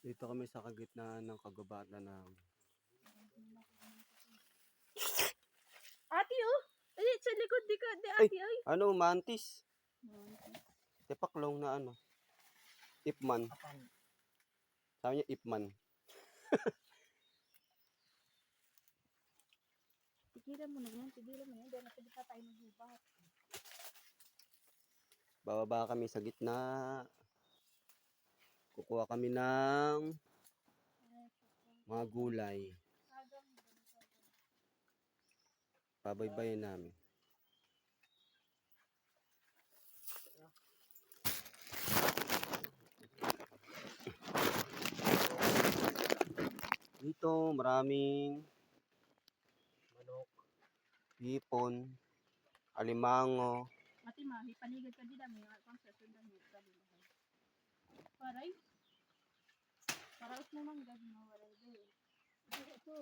Dito kami sa kagitnaan ng kagubatan ng Ate oh! Ay, sa likod di ka, di ay, ate ay. ano, mantis. Mantis. Tipaklong na ano. Ipman. Sabi niya ipman. Tigilan mo na yan, tigilan mo na yan. Dahil napili pa tayo magbubat. Bababa kami sa gitna. Kukuha kami ng mga gulay. Pabaybayin namin. Dito maraming manok, hipon, alimango. Mati mahi, paligid ka din dami. Kung sa sundan mo, sabi mo. Paray? Paraos mo man gano'n, waray doon. Ito,